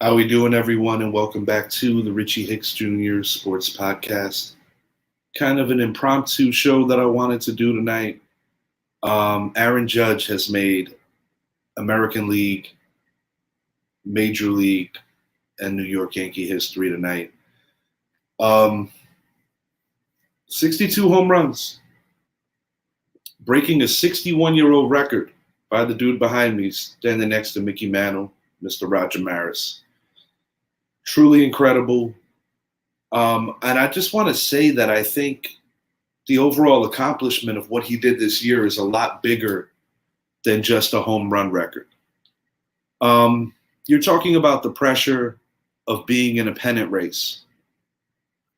How we doing, everyone, and welcome back to the Richie Hicks Jr. Sports Podcast. Kind of an impromptu show that I wanted to do tonight. Aaron Judge has made American League, Major League, and New York Yankee history tonight. 62 home runs, breaking a 61-year-old record by the dude behind me, standing next to Mickey Mantle, Mr. Roger Maris. Truly incredible. And I just want to say that I think the overall accomplishment of what he did this year is a lot bigger than just a home run record. You're talking about the pressure of being in a pennant race,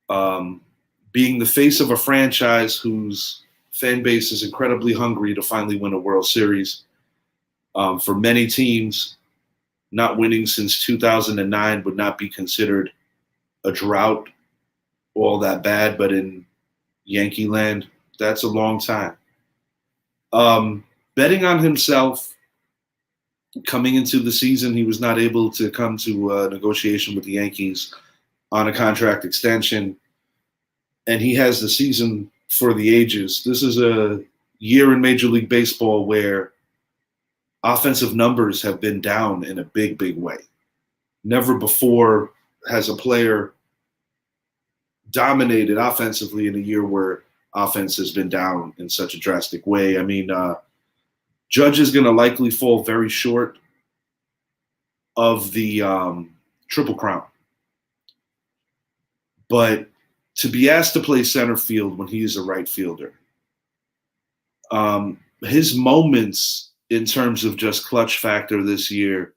being the face of a franchise whose fan base is incredibly hungry to finally win a World Series. For many teams, not winning since 2009 would not be considered a drought all that bad, but in Yankee land, that's a long time. Betting on himself, coming into the season, he was not able to come to a negotiation with the Yankees on a contract extension, and he has the season for the ages. This is a year in Major League Baseball where offensive numbers have been down in a big, big way. Never before has a player dominated offensively in a year where offense has been down in such a drastic way. I mean, Judge is going to likely fall very short of the Triple Crown. But to be asked to play center field when he is a right fielder, his moments in terms of just clutch factor this year,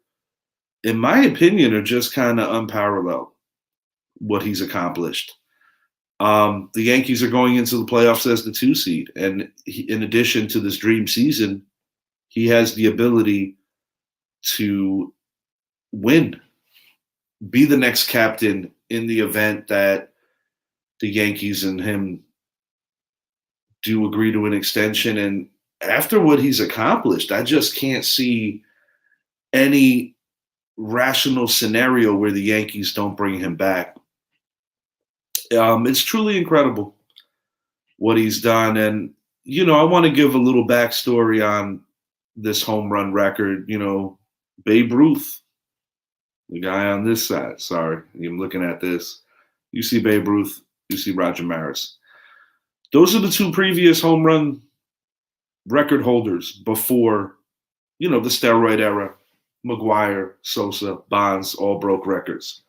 in my opinion, are just kind of unparalleled, what he's accomplished. The Yankees are going into the playoffs as the 2 seed. And in addition to this dream season, he has the ability to win, be the next captain in the event that the Yankees and him do agree to an extension. And after what he's accomplished, I just can't see any rational scenario where the Yankees don't bring him back. It's truly incredible what he's done. And, I want to give a little backstory on this home run record. Babe Ruth, the guy on this side, sorry, I'm looking at this. You see Babe Ruth, you see Roger Maris. Those are the 2 previous home run record holders before, the steroid era. McGwire, Sosa, Bonds all broke records.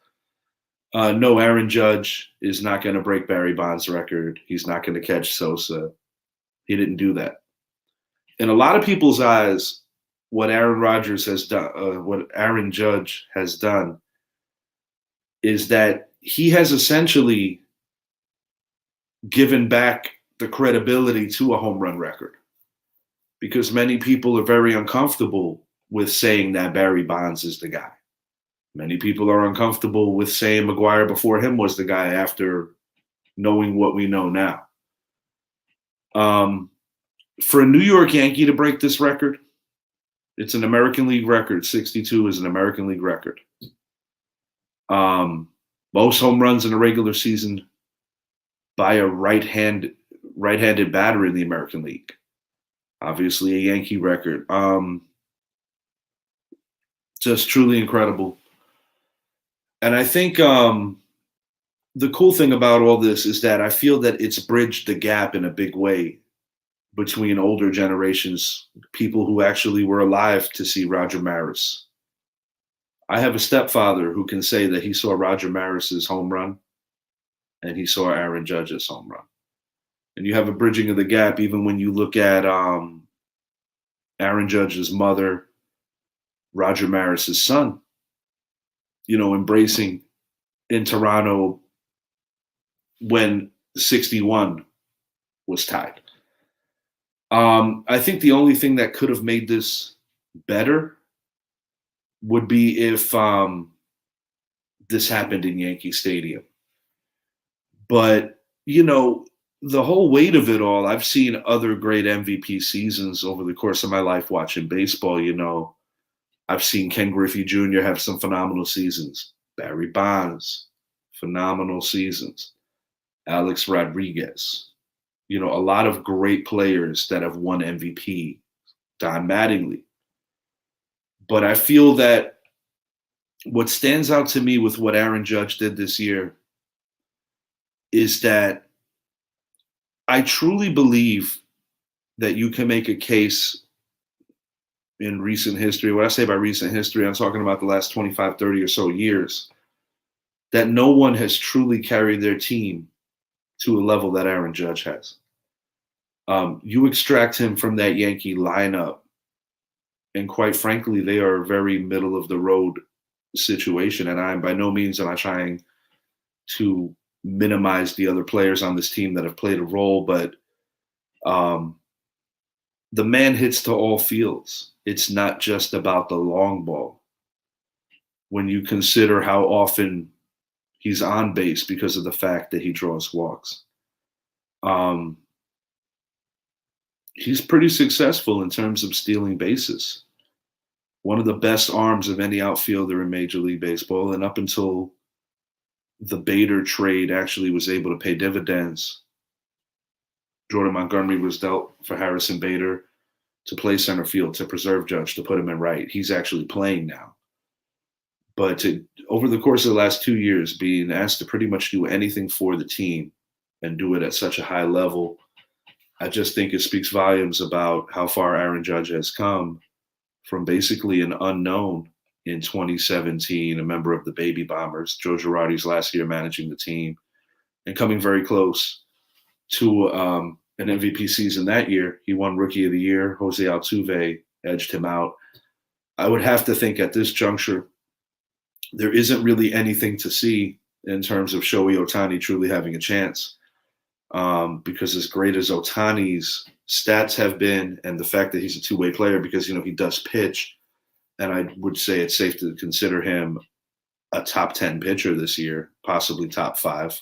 No, Aaron Judge is not going to break Barry Bonds' record. He's not going to catch Sosa. He didn't do that. In a lot of people's eyes, what Aaron Judge has done is that he has essentially given back the credibility to a home run record, because many people are very uncomfortable with saying that Barry Bonds is the guy. Many people are uncomfortable with saying McGwire before him was the guy after knowing what we know now. For a New York Yankee to break this record, it's an American League record. 62 is an American League record. Most home runs in a regular season by a right-handed batter in the American League. Obviously a Yankee record. Just truly incredible. And I think the cool thing about all this is that I feel that it's bridged the gap in a big way between older generations, people who actually were alive to see Roger Maris. I have a stepfather who can say that he saw Roger Maris's home run and he saw Aaron Judge's home run. And you have a bridging of the gap even when you look at Aaron Judge's mother, Roger Maris's son, embracing in Toronto when 61 was tied. I think the only thing that could have made this better would be if this happened in Yankee Stadium. But, the whole weight of it all, I've seen other great MVP seasons over the course of my life watching baseball. I've seen Ken Griffey Jr. have some phenomenal seasons. Barry Bonds, phenomenal seasons. Alex Rodriguez. A lot of great players that have won MVP. Don Mattingly. But I feel that what stands out to me with what Aaron Judge did this year is that I truly believe that you can make a case in recent history. When I say by recent history, I'm talking about the last 25, 30 or so years, that no one has truly carried their team to a level that Aaron Judge has. You extract him from that Yankee lineup, and quite frankly, they are a very middle of the road situation. And I'm by no means am I trying to minimize the other players on this team that have played a role, but the man hits to all fields. It's not just about the long ball. When you consider how often he's on base because of the fact that he draws walks. He's pretty successful in terms of stealing bases. One of the best arms of any outfielder in Major League Baseball. And up until the Bader trade actually was able to pay dividends, Jordan Montgomery was dealt for Harrison Bader to play center field, to preserve Judge, to put him in right. He's actually playing now. But over the course of the last 2 years, being asked to pretty much do anything for the team and do it at such a high level, I just think it speaks volumes about how far Aaron Judge has come from basically an unknown in 2017, a member of the Baby Bombers, Joe Girardi's last year managing the team, and coming very close to an MVP season that year. He won Rookie of the Year. Jose Altuve edged him out. I would have to think at this juncture, there isn't really anything to see in terms of Shohei Ohtani truly having a chance. Because as great as Ohtani's stats have been, and the fact that he's a two-way player, because he does pitch, and I would say it's safe to consider him a top 10 pitcher this year, possibly top 5.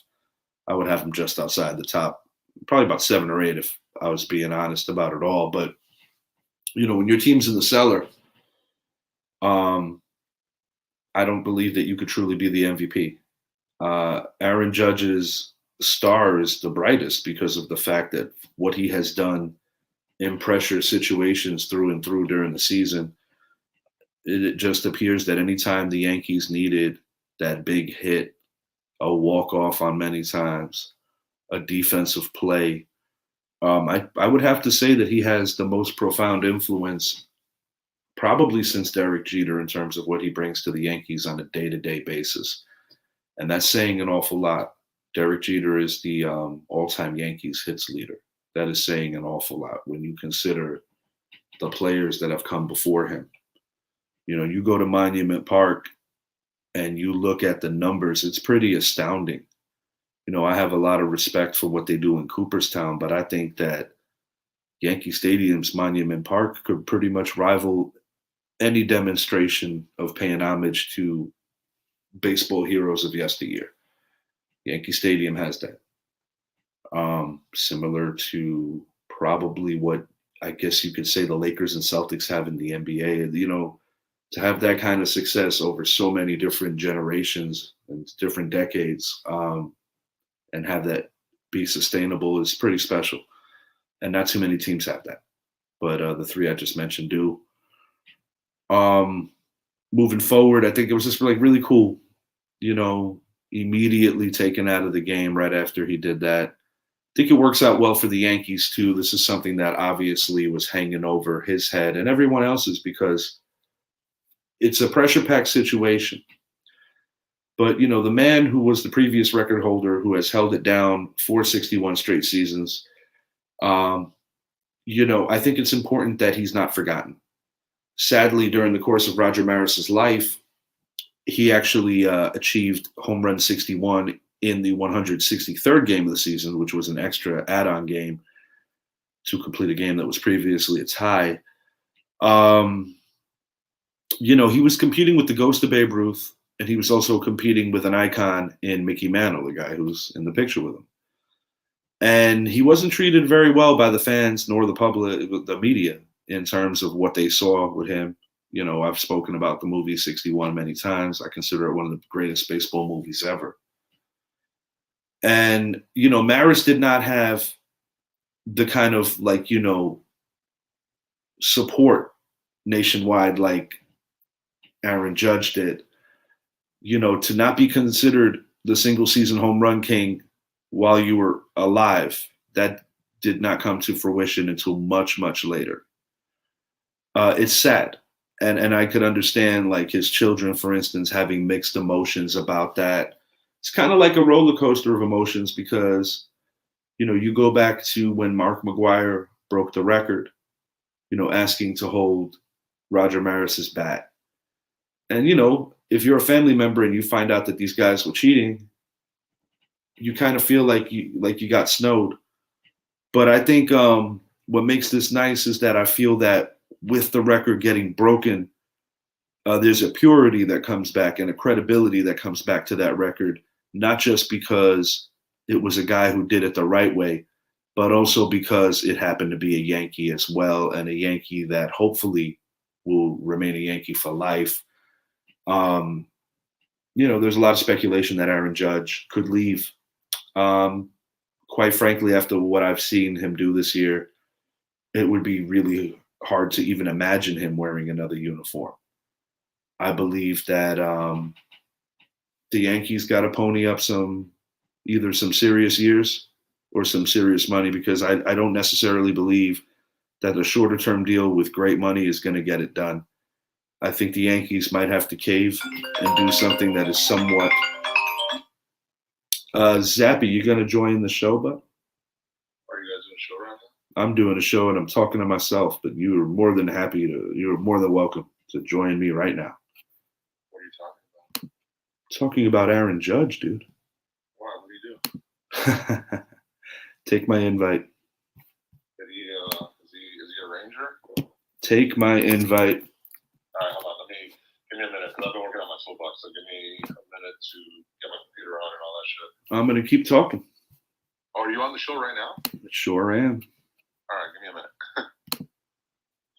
I would have him just outside the top, probably about 7 or 8 if I was being honest about it all. But when your team's in the cellar, I don't believe that you could truly be the MVP. Aaron Judge's star is the brightest because of the fact that what he has done in pressure situations through and through during the season. It just appears that anytime the Yankees needed that big hit, a walk-off on many times, a defensive play, I would have to say that he has the most profound influence probably since Derek Jeter in terms of what he brings to the Yankees on a day-to-day basis. And that's saying an awful lot. Derek Jeter is the all-time Yankees hits leader. That is saying an awful lot when you consider the players that have come before him. You go to Monument Park and you look at the numbers, it's pretty astounding. I have a lot of respect for what they do in Cooperstown, but I think that Yankee Stadium's Monument Park could pretty much rival any demonstration of paying homage to baseball heroes of yesteryear. Yankee Stadium has that. Similar to probably what I guess you could say the Lakers and Celtics have in the NBA. To have that kind of success over so many different generations and different decades, and have that be sustainable is pretty special. And not too many teams have that. But the 3 I just mentioned do. Moving forward, I think it was just really cool, immediately taken out of the game right after he did that. I think it works out well for the Yankees too. This is something that obviously was hanging over his head and everyone else's because it's a pressure-packed situation. But, the man who was the previous record holder, who has held it down for 61 straight seasons, I think it's important that he's not forgotten. Sadly, during the course of Roger Maris's life, he actually achieved home run 61 in the 163rd game of the season, which was an extra add-on game to complete a game that was previously a tie. He was competing with the ghost of Babe Ruth, and he was also competing with an icon in Mickey Mantle, the guy who's in the picture with him. And he wasn't treated very well by the fans nor the public, the media, in terms of what they saw with him. I've spoken about the movie 61 many times. I consider it one of the greatest baseball movies ever. And, Maris did not have the kind of support nationwide like Aaron Judge did. To not be considered the single season home run king while you were alive, that did not come to fruition until much, much later. It's sad. And I could understand like his children, for instance, having mixed emotions about that. It's kind of like a roller coaster of emotions because, you go back to when Mark McGwire broke the record, asking to hold Roger Maris's bat. And, if you're a family member and you find out that these guys were cheating, you kind of feel like you got snowed. But I think what makes this nice is that I feel that with the record getting broken, there's a purity that comes back and a credibility that comes back to that record, not just because it was a guy who did it the right way, but also because it happened to be a Yankee as well, and a Yankee that hopefully will remain a Yankee for life. There's a lot of speculation that Aaron Judge could leave. Quite frankly, after what I've seen him do this year, it would be really hard to even imagine him wearing another uniform. I believe that the Yankees got to pony up either some serious years or some serious money, because I don't necessarily believe that a shorter term deal with great money is going to get it done. I think the Yankees might have to cave and do something that is somewhat. Zappy, you going to join the show, bud? Are you guys doing a show right now? I'm doing a show and I'm talking to myself, but you're more than welcome to join me right now. What are you talking about? Talking about Aaron Judge, dude. Why? What do you do? Take my invite. Is he a Ranger? Take my invite. All right, hold on. Give me a minute, because I've been working on my soapbox, so give me a minute to get my computer on and all that shit. I'm going to keep talking. Oh, are you on the show right now? Sure am. All right, give me a minute.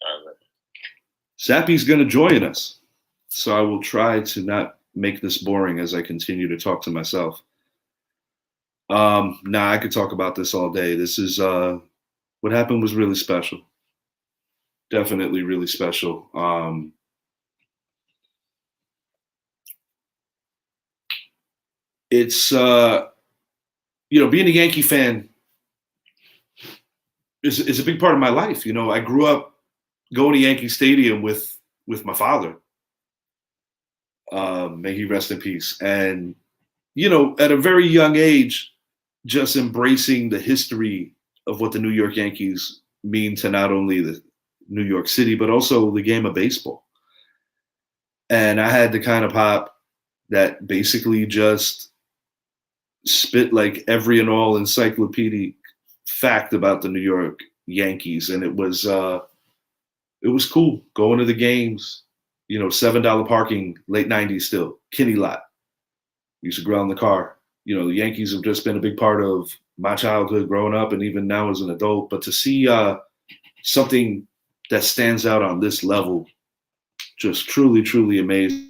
All right. Zappy's going to join us, so I will try to not make this boring as I continue to talk to myself. I could talk about this all day. This is what happened was really special. Definitely really special. It's being a Yankee fan is a big part of my life. I grew up going to Yankee Stadium with my father. May he rest in peace. And at a very young age, just embracing the history of what the New York Yankees mean to not only the New York City, but also the game of baseball. And I had the kind of pop that basically just spit like every and all encyclopedic fact about the New York Yankees. And it was cool going to the games, $7 parking, late 90s still, Kinney lot. Used to ground the car. The Yankees have just been a big part of my childhood growing up and even now as an adult. But to see something that stands out on this level, just truly, truly amazing.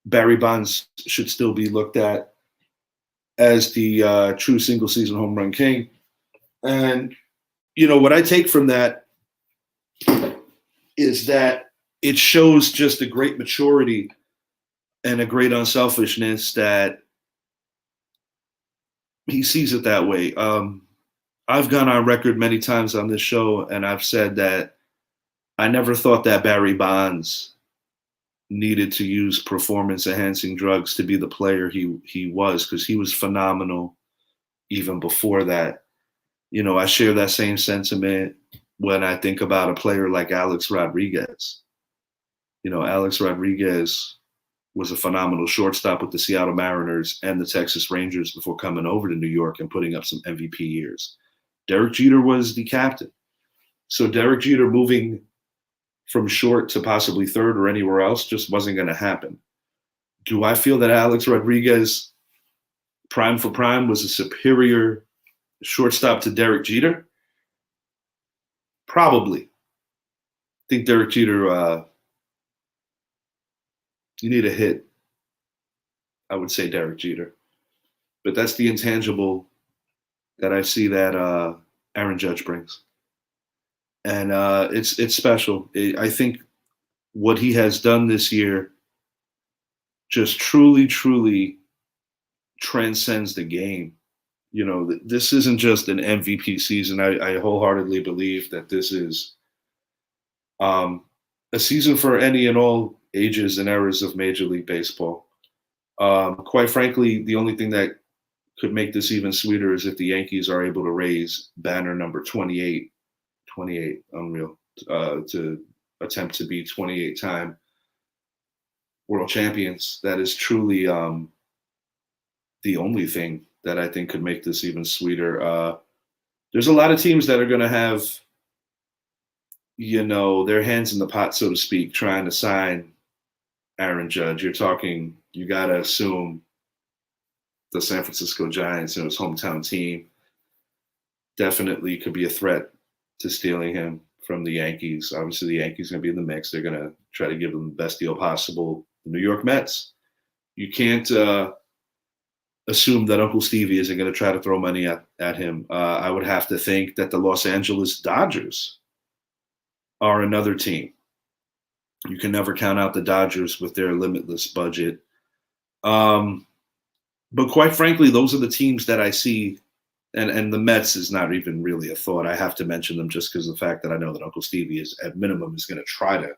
Barry Bonds should still be looked at as the true single season home run king. And, what I take from that is that it shows just a great maturity and a great unselfishness that he sees it that way. I've gone on record many times on this show, and I've said that I never thought that Barry Bonds needed to use performance-enhancing drugs to be the player he was, because he was phenomenal even before that. I share that same sentiment when I think about a player like Alex Rodriguez. Alex Rodriguez was a phenomenal shortstop with the Seattle Mariners and the Texas Rangers before coming over to New York and putting up some MVP years. Derek Jeter was the captain. So Derek Jeter moving from short to possibly third or anywhere else just wasn't going to happen. Do I feel that Alex Rodriguez, prime for prime, was a superior shortstop to Derek Jeter? Probably. I think Derek Jeter, you need a hit. I would say Derek Jeter. But that's the intangible that I see that Aaron Judge brings. And it's special. I think what he has done this year just truly transcends the game. This isn't just an MVP season. I wholeheartedly believe that this is a season for any and all ages and eras of Major League Baseball. Quite frankly, the only thing that could make this even sweeter is if the Yankees are able to raise banner number 28, unreal, to attempt to be 28-time world champions. That is truly the only thing that I think could make this even sweeter. There's a lot of teams that are going to have, their hands in the pot, so to speak, trying to sign Aaron Judge. You got to assume the San Francisco Giants, his hometown team, definitely could be a threat to stealing him from the Yankees. Obviously, the Yankees are going to be in the mix. They're going to try to give them the best deal possible. The New York Mets, you can't assume that Uncle Stevie isn't going to try to throw money at him. I would have to think that the Los Angeles Dodgers are another team. You can never count out the Dodgers with their limitless budget. But quite frankly, those are the teams that I see, and the Mets is not even really a thought. I have to mention them just because of the fact that I know that Uncle Stevie is, at minimum, is going to try to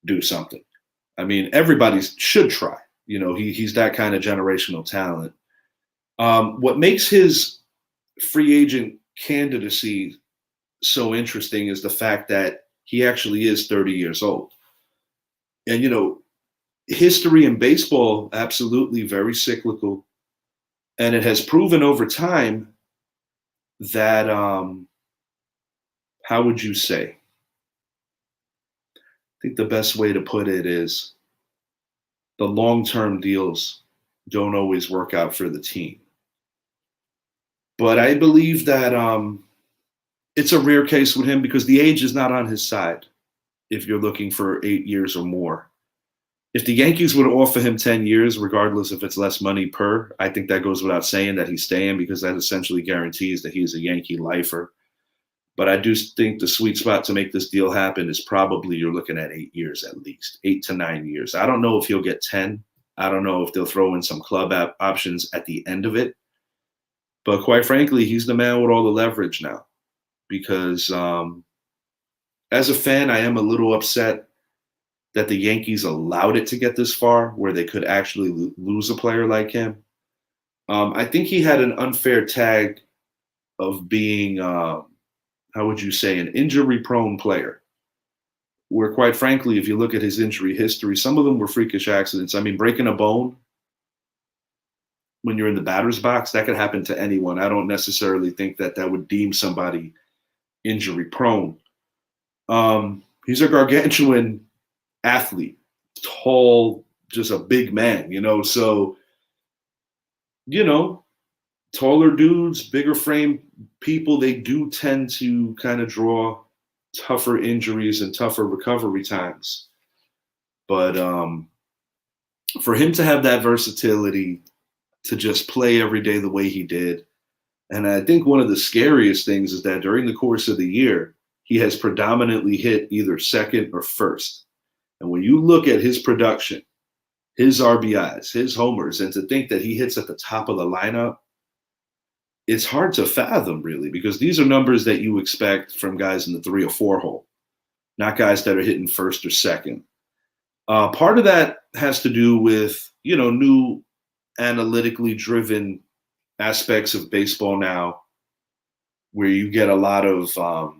do something. I mean, everybody should try. He's that kind of generational talent. What makes his free agent candidacy so interesting is the fact that he actually is 30 years old. And, history in baseball, absolutely very cyclical. And it has proven over time that, how would you say? I think the best way to put it is the long-term deals don't always work out for the team. But I believe that it's a rare case with him because the age is not on his side if you're looking for 8 years or more. If the Yankees would offer him 10 years, regardless if it's less money per, I think that goes without saying that he's staying because that essentially guarantees that he's a Yankee lifer. But I do think the sweet spot to make this deal happen is probably you're looking at 8 years at least, 8 to 9 years. I don't know if he'll get 10. I don't know if they'll throw in some club options at the end of it. But quite frankly, he's the man with all the leverage now because as a fan, I am a little upset that the Yankees allowed it to get this far where they could actually lose a player like him. I think he had an unfair tag of being, how would you say, an injury-prone player, where quite frankly, if you look at his injury history, some of them were freakish accidents. I mean, breaking a bone when you're in the batter's box, that could happen to anyone. I don't necessarily think that would deem somebody injury-prone. He's a gargantuan athlete, tall, just a big man, so, taller dudes, bigger frame people, they do tend to kind of draw tougher injuries and tougher recovery times. But for him to have that versatility to just play every day the way he did, and I think one of the scariest things is that during the course of the year, he has predominantly hit either second or first. And when you look at his production, his RBIs, his homers, and to think that he hits at the top of the lineup, it's hard to fathom, really, because these are numbers that you expect from guys in the 3 or 4 hole, not guys that are hitting first or second. Part of that has to do with, new analytically driven aspects of baseball now, where you get a lot of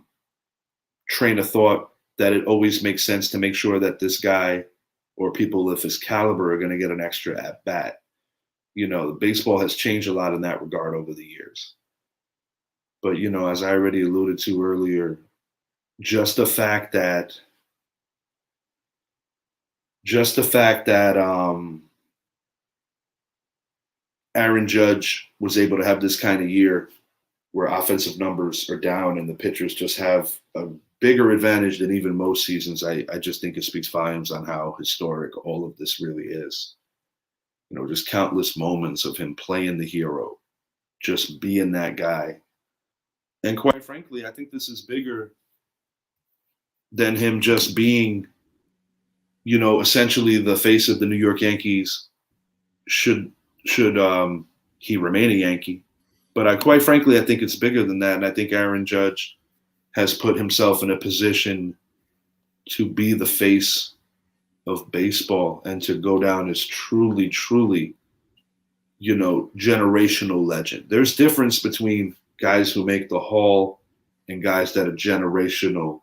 train of thought that it always makes sense to make sure that this guy or people of his caliber are going to get an extra at bat. Baseball has changed a lot in that regard over the years. But, as I already alluded to earlier, just the fact that just the fact that Aaron Judge was able to have this kind of year where offensive numbers are down and the pitchers just have a bigger advantage than even most seasons, I just think it speaks volumes on how historic all of this really is. Just countless moments of him playing the hero, just being that guy. And quite frankly, I think this is bigger than him just being, essentially the face of the New York Yankees should he remain a Yankee. But quite frankly, I think it's bigger than that. And I think Aaron Judge has put himself in a position to be the face of baseball and to go down as truly, truly, generational legend. There's difference between guys who make the Hall and guys that are generational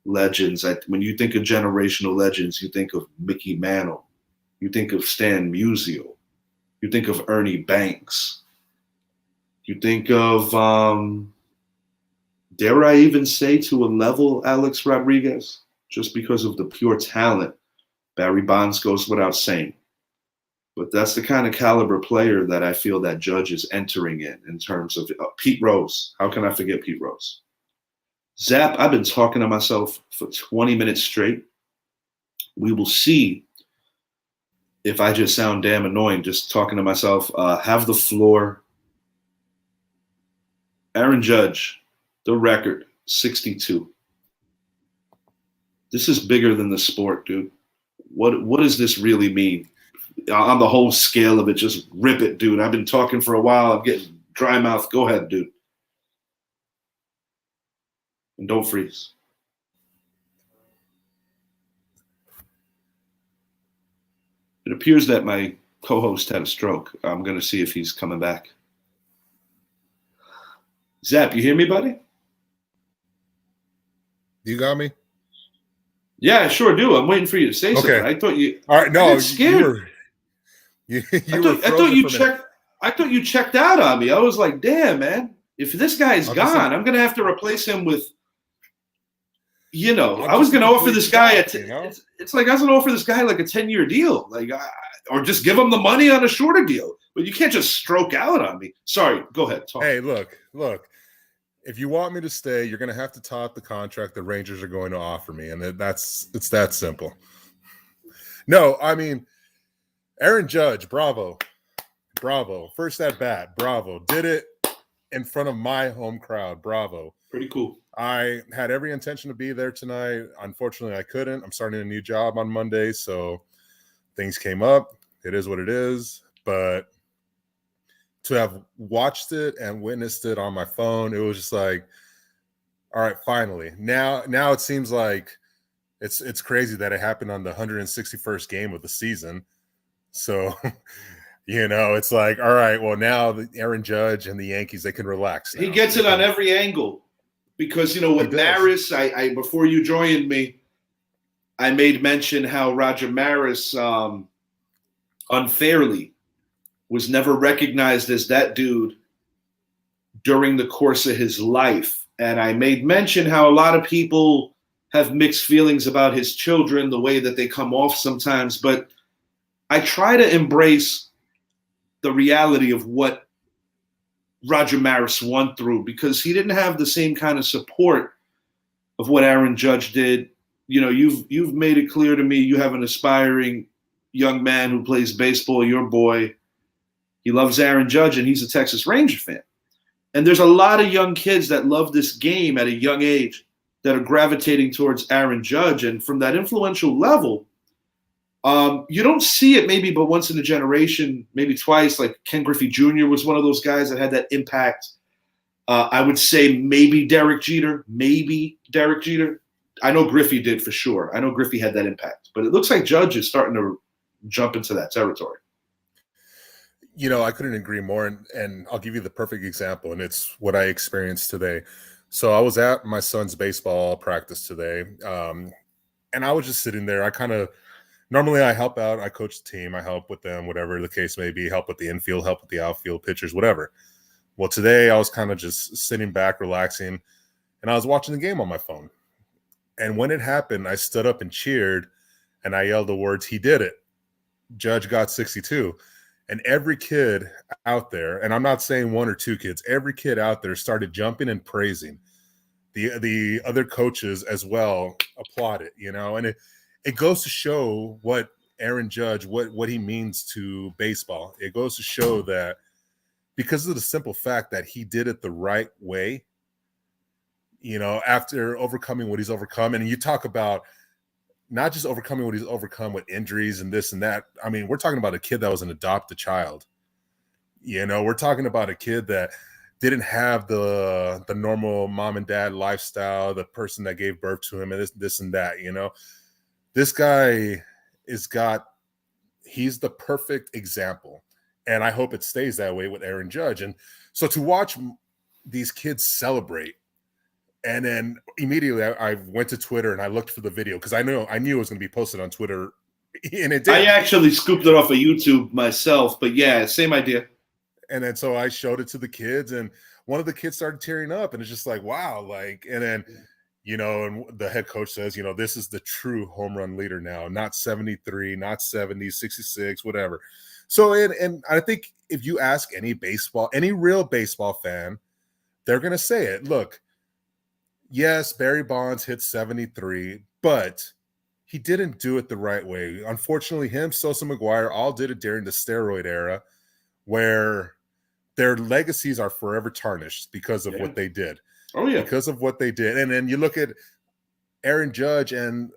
legends. When you think of generational legends, you think of Mickey Mantle, you think of Stan Musial, you think of Ernie Banks, you think of, dare I even say to a level, Alex Rodriguez, just because of the pure talent. Barry Bonds goes without saying. But that's the kind of caliber player that I feel that Judge is entering in terms of Pete Rose. How can I forget Pete Rose? Zap, I've been talking to myself for 20 minutes straight. We will see if I just sound damn annoying just talking to myself. Have the floor. Aaron Judge, the record, 62. This is bigger than the sport, dude. What does this really mean? On the whole scale of it, just rip it, dude. I've been talking for a while. I'm getting dry mouth. Go ahead, dude. And don't freeze. It appears that my co-host had a stroke. I'm going to see if he's coming back. Zap, you hear me, buddy? You got me? Yeah, I sure do. I'm waiting for you to say something. I thought you. All right, no, I got scared. I thought you checked out on me. I was like, damn, man. If this guy's gone, I'm going to have to replace him with. I was going to offer this guy it's like I was going to offer this guy like a 10-year deal, or just give him the money on a shorter deal. But you can't just stroke out on me. Sorry, go ahead. Talk. Hey, look. If you want me to stay, you're going to have to top the contract the Rangers are going to offer me, and it's that simple. No, I mean, Aaron Judge, bravo. First at bat, bravo. Did it in front of my home crowd, bravo. Pretty cool. I had every intention to be there tonight. Unfortunately, I couldn't. I'm starting a new job on Monday, so things came up. It is what it is, but to have watched it and witnessed it on my phone, it was just like, all right, finally. Now it seems like it's crazy that it happened on the 161st game of the season. So, it's like, all right, well, now Aaron Judge and the Yankees, they can relax now. He gets it on every angle because, with Maris, I before you joined me, I made mention how Roger Maris unfairly was never recognized as that dude during the course of his life. And I made mention how a lot of people have mixed feelings about his children, the way that they come off sometimes. But I try to embrace the reality of what Roger Maris went through because he didn't have the same kind of support of what Aaron Judge did. You've made it clear to me you have an aspiring young man who plays baseball, your boy. He loves Aaron Judge, and he's a Texas Ranger fan. And there's a lot of young kids that love this game at a young age that are gravitating towards Aaron Judge. And from that influential level, you don't see it maybe but once in a generation, maybe twice. Like Ken Griffey Jr. was one of those guys that had that impact. I would say maybe Derek Jeter. I know Griffey did for sure. I know Griffey had that impact. But it looks like Judge is starting to jump into that territory. I couldn't agree more. And I'll give you the perfect example, and it's what I experienced today. So I was at my son's baseball practice today, and I was just sitting there. Normally I help out. I coach the team. I help with them, whatever the case may be, help with the infield, help with the outfield, pitchers, whatever. Well, today I was kind of just sitting back, relaxing, and I was watching the game on my phone. And when it happened, I stood up and cheered, and I yelled the words, "He did it." Judge got 62. And every kid out there, and I'm not saying one or two kids, every kid out there started jumping and praising. The other coaches as well applauded, and it goes to show what Aaron Judge, what he means to baseball. It goes to show that because of the simple fact that he did it the right way, after overcoming what he's overcome. And you talk about not just overcoming what he's overcome with injuries and this and that. I mean, we're talking about a kid that was an adopted child. We're talking about a kid that didn't have the normal mom and dad lifestyle, the person that gave birth to him, and this and that. This guy he's the perfect example. And I hope it stays that way with Aaron Judge. And so to watch these kids celebrate, and then immediately I went to Twitter and I looked for the video because I knew it was going to be posted on Twitter, and it did. I actually scooped it off of YouTube myself, but yeah, same idea. And then so I showed it to the kids, and one of the kids started tearing up, and it's just like, wow, and then and the head coach says, this is the true home run leader now, not 73, not 70, 66, whatever. So and I think if you ask any real baseball fan, they're going to say it. Look, yes, Barry Bonds hit 73, but he didn't do it the right way. Unfortunately, him, Sosa, McGuire all did it during the steroid era, where their legacies are forever tarnished because of what they did. Oh, yeah. Because of what they did. And then you look at Aaron Judge and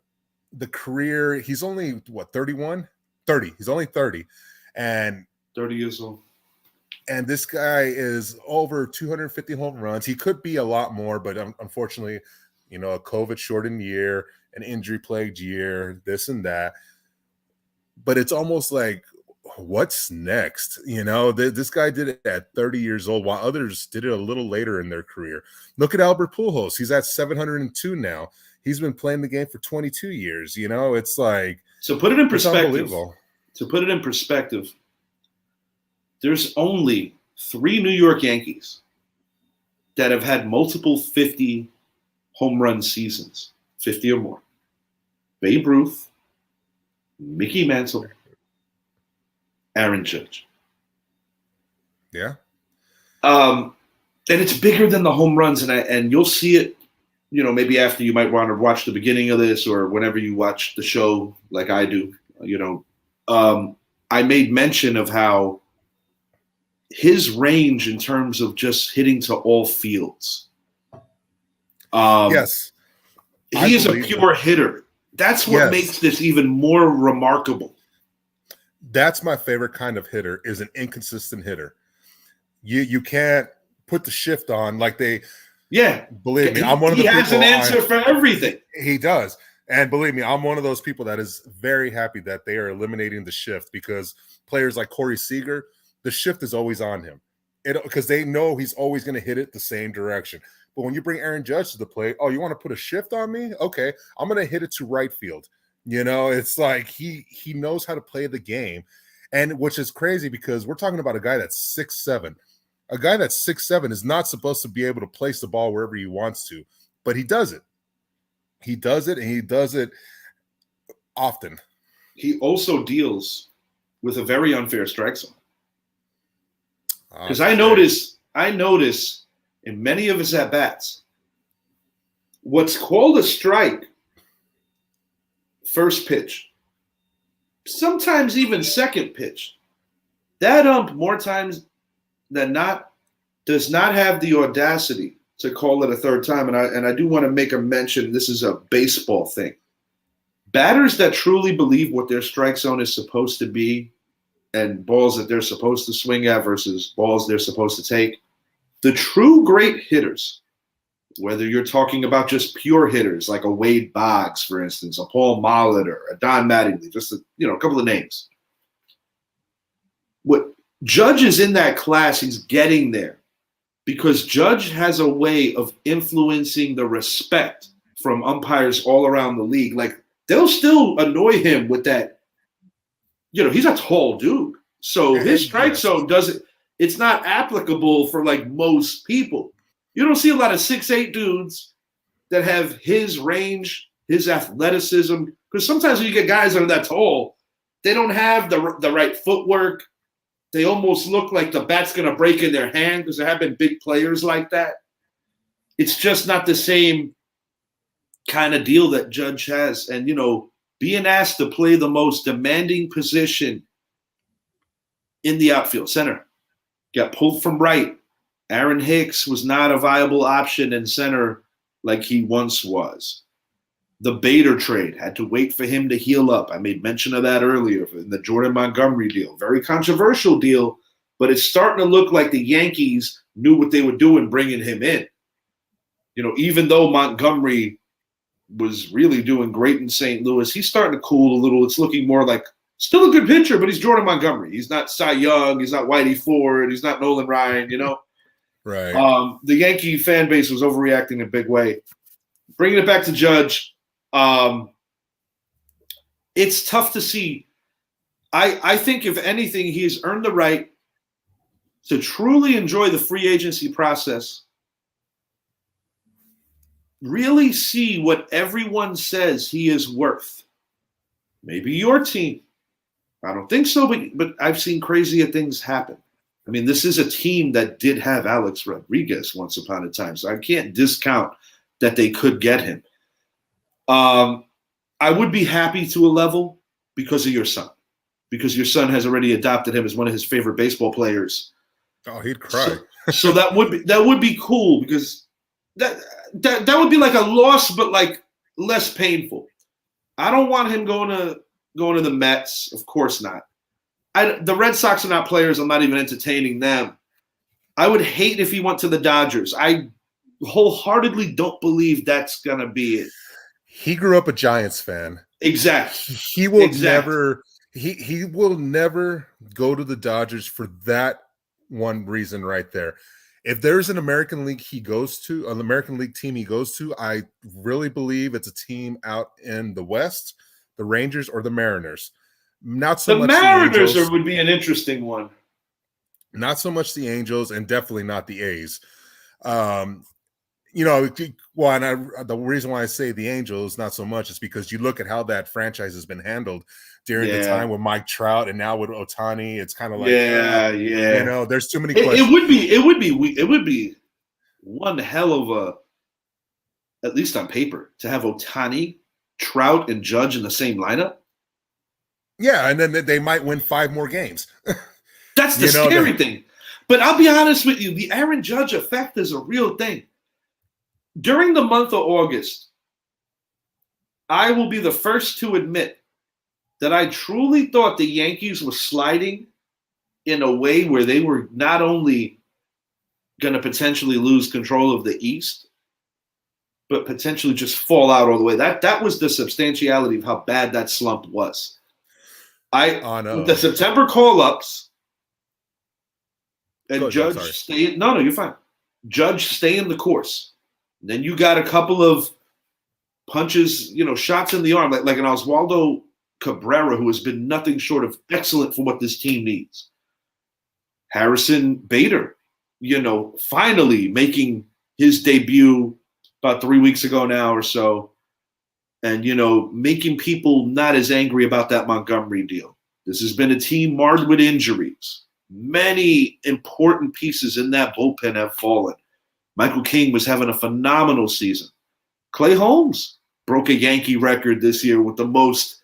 the career, he's only, 31? 30. He's only 30. And 30 years old. And this guy is over 250 home runs. He could be a lot more, but unfortunately, a COVID-shortened year, an injury-plagued year, this and that. But it's almost like, what's next? This guy did it at 30 years old, while others did it a little later in their career. Look at Albert Pujols. He's at 702 now. He's been playing the game for 22 years. It's like, so put it in perspective. Unbelievable. To put it in perspective, there's only 3 New York Yankees that have had multiple 50 home run seasons, 50 or more. Babe Ruth, Mickey Mantle, Aaron Judge. Yeah. And it's bigger than the home runs, and you'll see it, maybe after you might want to watch the beginning of this or whenever you watch the show like I do, I made mention of how his range in terms of just hitting to all fields. Yes. He is a pure hitter. That's what makes this even more remarkable. That's my favorite kind of hitter, is an inconsistent hitter. You can't put the shift on like they. Yeah, believe me, I'm one of the people. He has an answer for everything. He does. And believe me, I'm one of those people that is very happy that they are eliminating the shift, because players like Corey Seager, the shift is always on him. Because they know he's always going to hit it the same direction. But when you bring Aaron Judge to the plate, oh, you want to put a shift on me? Okay, I'm going to hit it to right field. It's like he knows how to play the game. And which is crazy, because we're talking about a guy that's 6'7". A guy that's 6'7" is not supposed to be able to place the ball wherever he wants to, but he does it. He does it, and he does it often. He also deals with a very unfair strike zone. Because I notice in many of his at-bats, what's called a strike, first pitch, sometimes even second pitch, that ump more times than not does not have the audacity to call it a third time. And I do want to make a mention, this is a baseball thing. Batters that truly believe what their strike zone is supposed to be and balls that they're supposed to swing at versus balls they're supposed to take, the true great hitters, whether you're talking about just pure hitters like a Wade Boggs, for instance, a Paul Molitor, a Don Mattingly, just a couple of names. What Judge is in that class, he's getting there because Judge has a way of influencing the respect from umpires all around the league. Like, they'll still annoy him with that. He's a tall dude. So his strike zone it's not applicable for like most people. You don't see a lot of 6'8" dudes that have his range, his athleticism, Because sometimes when you get guys that are that tall, they don't have the right footwork. They almost look like the bat's going to break in their hand because there have been big players like that. It's just not the same kind of deal that Judge has. And, being asked to play the most demanding position in the outfield, center, got pulled from right. Aaron Hicks was not a viable option in center like he once was. The Bader trade had to wait for him to heal up. I made mention of that earlier in the Jordan Montgomery deal. Very controversial deal, but it's starting to look like the Yankees knew what they were doing bringing him in. Even though Montgomery was really doing great in St. Louis, he's starting to cool a little. It's looking more like still a good pitcher, but he's Jordan Montgomery. He's not Cy Young. He's not Whitey Ford. He's not Nolan Ryan, Right. The Yankee fan base was overreacting in a big way. Bringing it back to Judge, it's tough to see. I think, if anything, he has earned the right to truly enjoy the free agency process, really see what everyone says he is worth. Maybe your team. I don't think so, but I've seen crazier things happen. I mean, this is a team that did have Alex Rodriguez once upon a time, so I can't discount that they could get him. I would be happy to a level because of your son, because your son has already adopted him as one of his favorite baseball players. Oh, he'd cry. So that would be cool, because that would be like a loss, but like less painful. I don't want him going to the Mets. Of course not. The Red Sox are not players. I'm not even entertaining them. I would hate if he went to the Dodgers. I wholeheartedly don't believe that's going to be it. He grew up a Giants fan. Exactly. He will never he will never go to the Dodgers for that one reason right there. If there's an American League he goes to, an American League team he goes to, I really believe it's a team out in the West, the Rangers or the Mariners. Not so much the Mariners Angels. would be an interesting one. Not so much the Angels, and definitely not the A's. The reason why I say the Angels not so much is because you look at how that franchise has been handled during the time with Mike Trout and now with Ohtani. It's kind of like, there's too many questions. It would be one hell of a, at least on paper, to have Ohtani, Trout, and Judge in the same lineup. Yeah, and then they might win 5 more games. That's the scary thing. But I'll be honest with you, the Aaron Judge effect is a real thing. During the month of August, I will be the first to admit that I truly thought the Yankees were sliding in a way where they were not only going to potentially lose control of the East, but potentially just fall out all the way. That was the substantiality of how bad that slump was. With the September call-ups and Judge stay. No, you're fine. Judge stay in the course. And then you got a couple of punches, shots in the arm, like an Oswaldo Cabrera, who has been nothing short of excellent for what this team needs. Harrison Bader, finally making his debut about 3 weeks ago now or so. And, making people not as angry about that Montgomery deal. This has been a team marred with injuries. Many important pieces in that bullpen have fallen. Michael King was having a phenomenal season. Clay Holmes broke a Yankee record this year with the most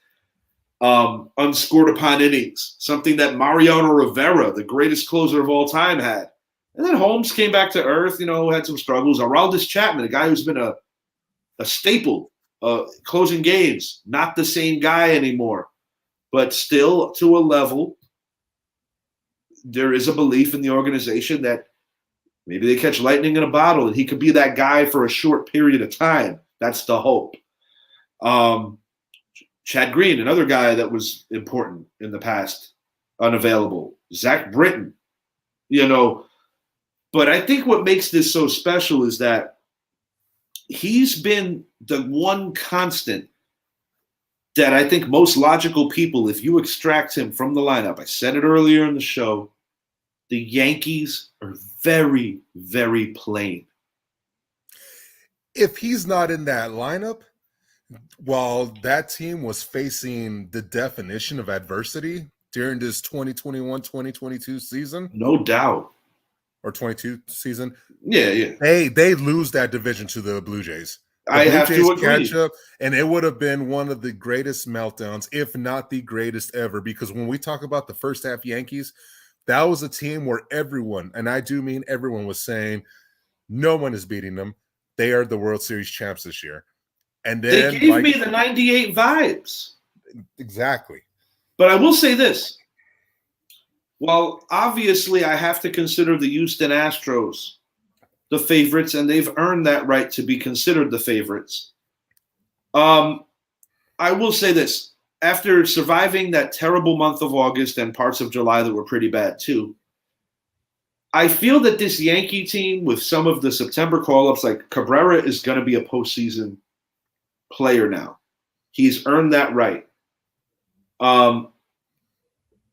unscored upon innings, something that Mariano Rivera, the greatest closer of all time, had. And then Holmes came back to earth, had some struggles. Aroldis Chapman, a guy who's been a staple closing games, not the same guy anymore, but still to a level. There is a belief in the organization that maybe they catch lightning in a bottle and he could be that guy for a short period of time. That's the hope. Chad Green, another guy that was important in the past, unavailable. Zach Britton, But I think what makes this so special is that he's been the one constant that I think most logical people, if you extract him from the lineup, I said it earlier in the show, the Yankees are very, very plain. If he's not in that lineup, while that team was facing the definition of adversity during this 2021-2022 season, No doubt. or 22 season, Yeah. they lose that division to the Blue Jays. The I Blue have Jays to agree. catch up, and it would have been one of the greatest meltdowns, if not the greatest ever, because when we talk about the first half Yankees, that was a team where everyone, and I do mean everyone, was saying no one is beating them. They are the World Series champs this year. And then They gave me the 98 vibes. Exactly. But I will say this. While obviously I have to consider the Houston Astros the favorites, and they've earned that right to be considered the favorites, I will say this. After surviving that terrible month of August and parts of July that were pretty bad too, I feel that this Yankee team, with some of the September call-ups, like Cabrera is going to be a postseason player now. He's earned that right. I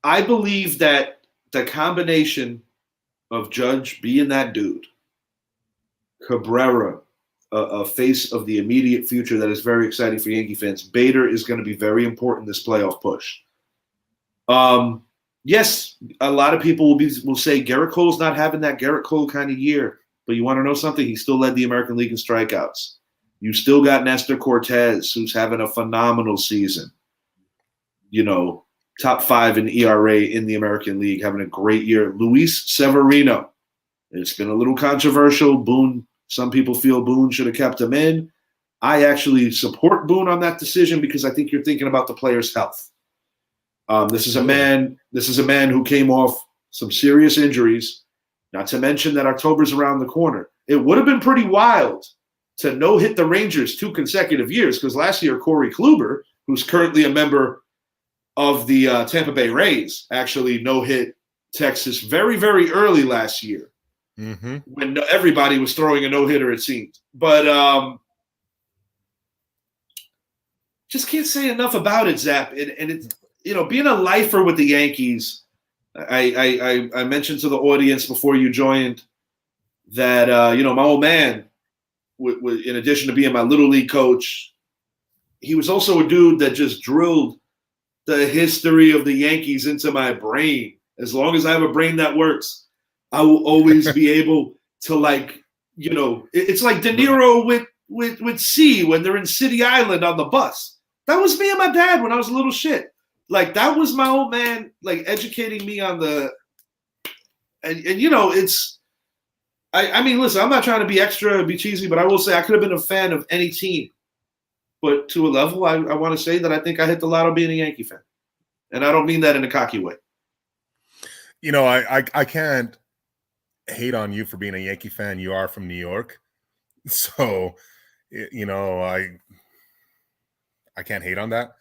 believe that the combination of Judge being that dude, Cabrera, a face of the immediate future that is very exciting for Yankee fans, Bader is going to be very important in this playoff push. Yes, a lot of people will say Garrett Cole's not having that Garrett Cole kind of year, but you want to know something? He still led the American League in strikeouts. You still got Nestor Cortez, who's having a phenomenal season. You know, top 5 in ERA in the American League, having a great year. Luis Severino. It's been a little controversial. Boone, some people feel Boone should have kept him in. I actually support Boone on that decision because I think you're thinking about the player's health. This is a man who came off some serious injuries, not to mention that October's around the corner. It would have been pretty wild to no-hit the Rangers 2 consecutive years, because last year Corey Kluber, who's currently a member of the Tampa Bay Rays, actually no-hit Texas very, very early last year, when everybody was throwing a no-hitter, it seemed. But just can't say enough about it, Zap. And it's, you know, being a lifer with the Yankees, I mentioned to the audience before you joined that, you know, my old man, in addition to being my little league coach, he was also a dude that just drilled the history of the Yankees into my brain. As long as I have a brain that works, I will always be able to, like, you know, it's like De Niro with C when they're in City Island on the bus. That was me and my dad when I was a little shit. Like, that was my old man, like, educating me on the and you know, it's I mean, listen, I'm not trying to be extra, be cheesy, but I will say I could have been a fan of any team. But to a level, I want to say that I think I hit the lotto being a Yankee fan. And I don't mean that in a cocky way. You know, I can't hate on you for being a Yankee fan. You are from New York. So, you know, I can't hate on that.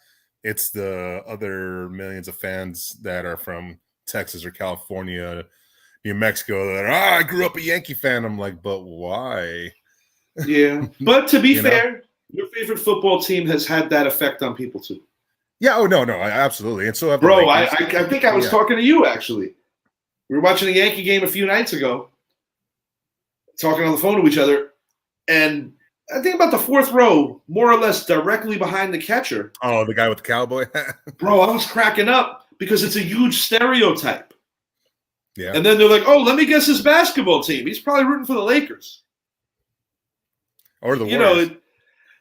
It's the other millions of fans that are from Texas or California, New Mexico, that I grew up a Yankee fan. I'm like, but why? Yeah. But to be fair, your favorite football team has had that effect on people too. Yeah. Oh, no, absolutely. And so have bro, I think I was talking to you, actually. We were watching a Yankee game a few nights ago, talking on the phone to each other, and I think about the 4th row, more or less directly behind the catcher. Oh, the guy with the cowboy hat? Bro, I was cracking up because it's a huge stereotype. Yeah. And then they're like, oh, let me guess his basketball team. He's probably rooting for the Lakers. Or the Warriors.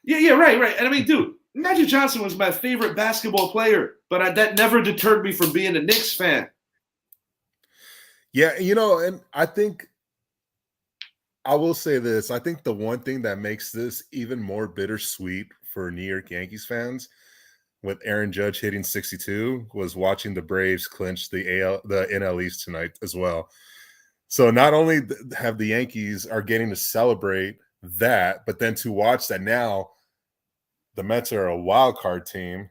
Yeah, right. And I mean, dude, Magic Johnson was my favorite basketball player, but that never deterred me from being a Knicks fan. Yeah, you know, and I think I will say this. I think the one thing that makes this even more bittersweet for New York Yankees fans, with Aaron Judge hitting 62, was watching the Braves clinch the NL East tonight as well. So not only have the Yankees are getting to celebrate that, but then to watch that now the Mets are a wild card team.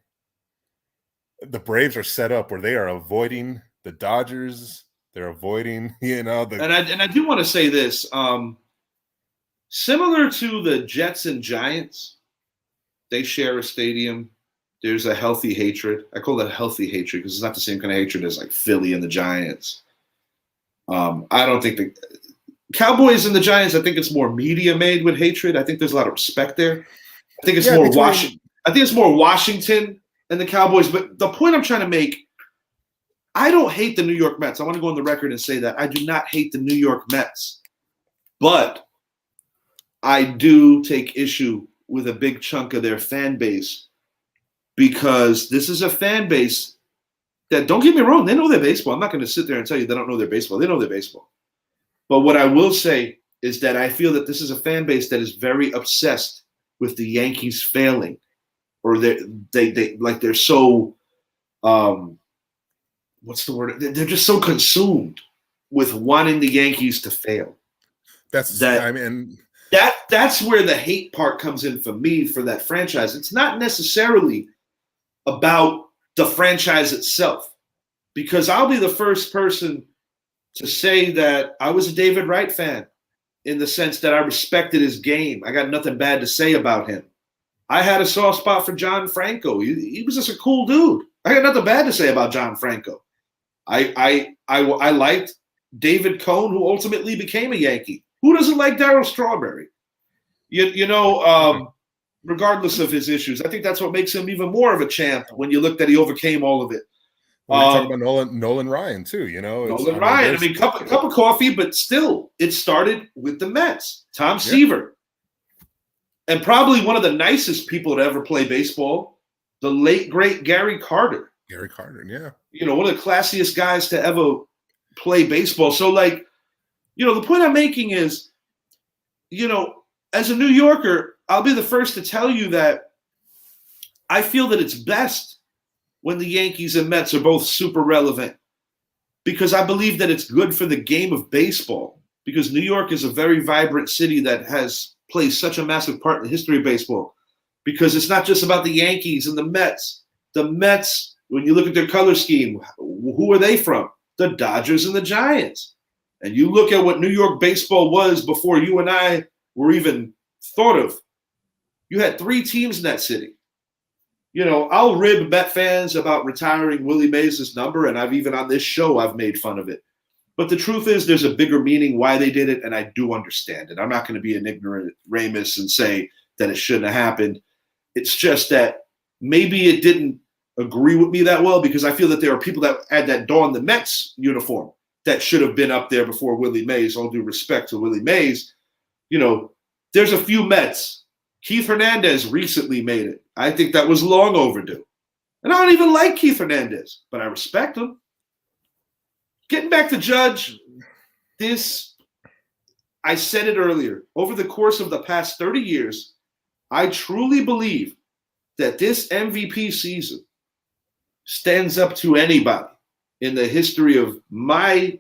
The Braves are set up where they are avoiding the Dodgers. They're avoiding, you know, and I do want to say this. Similar to the Jets and Giants, they share a stadium. There's a healthy hatred. I call that healthy hatred because it's not the same kind of hatred as like Philly and the Giants. I don't think the Cowboys and the Giants, I think it's more media made with hatred. I think there's a lot of respect there. I think it's more I think it's more Washington and the Cowboys. But the point I'm trying to make, I don't hate the New York Mets. I want to go on the record and say that. I do not hate the New York Mets. But I do take issue with a big chunk of their fan base because this is a fan base that, don't get me wrong, they know their baseball. I'm not going to sit there and tell you they don't know their baseball. They know their baseball. But what I will say is that I feel that this is a fan base that is very obsessed with the Yankees failing, or they're so what's the word? They're just so consumed with wanting the Yankees to fail. That's where the hate part comes in for me for that franchise. It's not necessarily about the franchise itself, because I'll be the first person to say that I was a David Wright fan in the sense that I respected his game. I got nothing bad to say about him. I had a soft spot for John Franco. He was just a cool dude. I got nothing bad to say about John Franco. I liked David Cohn, who ultimately became a Yankee. Who doesn't like Darryl Strawberry? Regardless of his issues, I think that's what makes him even more of a champ when you look that he overcame all of it. Well, you talk about Nolan Ryan too, Nolan Ryan. I mean, cup of coffee, but still, it started with the Mets. Tom Seaver, and probably one of the nicest people to ever play baseball, the late great Gary Carter. Gary Carter, yeah. One of the classiest guys to ever play baseball. So, the point I'm making is, as a New Yorker, I'll be the first to tell you that I feel that it's best when the Yankees and Mets are both super relevant, because I believe that it's good for the game of baseball, because New York is a very vibrant city that has played such a massive part in the history of baseball, because it's not just about the Yankees and the Mets. The Mets, when you look at their color scheme, who are they from? The Dodgers and the Giants. And you look at what New York baseball was before you and I were even thought of. You had 3 teams in that city. I'll rib Met fans about retiring Willie Mays' number, and I've even on this show, I've made fun of it. But the truth is there's a bigger meaning why they did it, and I do understand it. I'm not going to be an ignorant Ramus and say that it shouldn't have happened. It's just that maybe it didn't agree with me that well, because I feel that there are people that had that don the Mets uniform that should have been up there before Willie Mays. All due respect to Willie Mays. There's a few Mets. Keith Hernandez recently made it. I think that was long overdue. And I don't even like Keith Hernandez, but I respect him. Getting back to Judge, I said it earlier, over the course of the past 30 years, I truly believe that this MVP season stands up to anybody in the history of my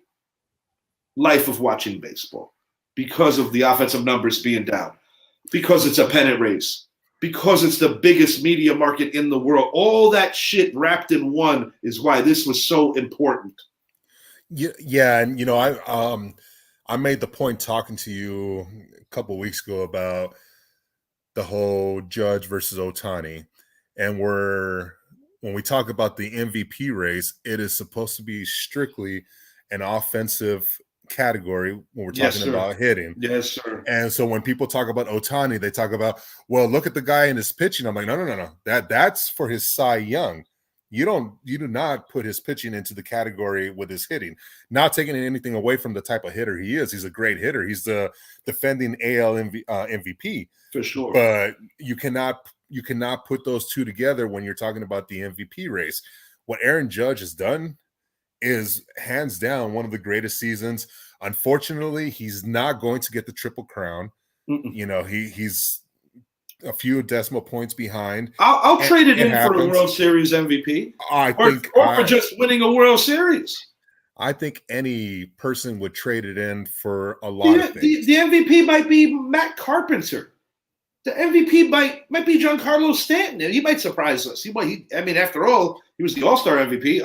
life of watching baseball, because of the offensive numbers being down, because it's a pennant race, because it's the biggest media market in the world. All that shit wrapped in one is why this was so important. Yeah, and I made the point talking to you a couple of weeks ago about the whole Judge versus Ohtani, and when we talk about the MVP race, it is supposed to be strictly an offensive category when we're talking about hitting. Yes, sir. And so when people talk about Ohtani, they talk about, well, look at the guy in his pitching. I'm like, no. That's for his Cy Young. You do not put his pitching into the category with his hitting. Not taking anything away from the type of hitter he is. He's a great hitter. He's the defending AL MVP. For sure. But you cannot put those two together when you're talking about the MVP race. What Aaron Judge has done is hands down one of the greatest seasons. Unfortunately, he's not going to get the Triple Crown. He's a few decimal points behind. I'll trade it in for a World Series MVP. Or for just winning a World Series. I think any person would trade it in for a lot of things. The MVP might be Matt Carpenter. The MVP might be Giancarlo Stanton. He might surprise us. After all, he was the All-Star MVP.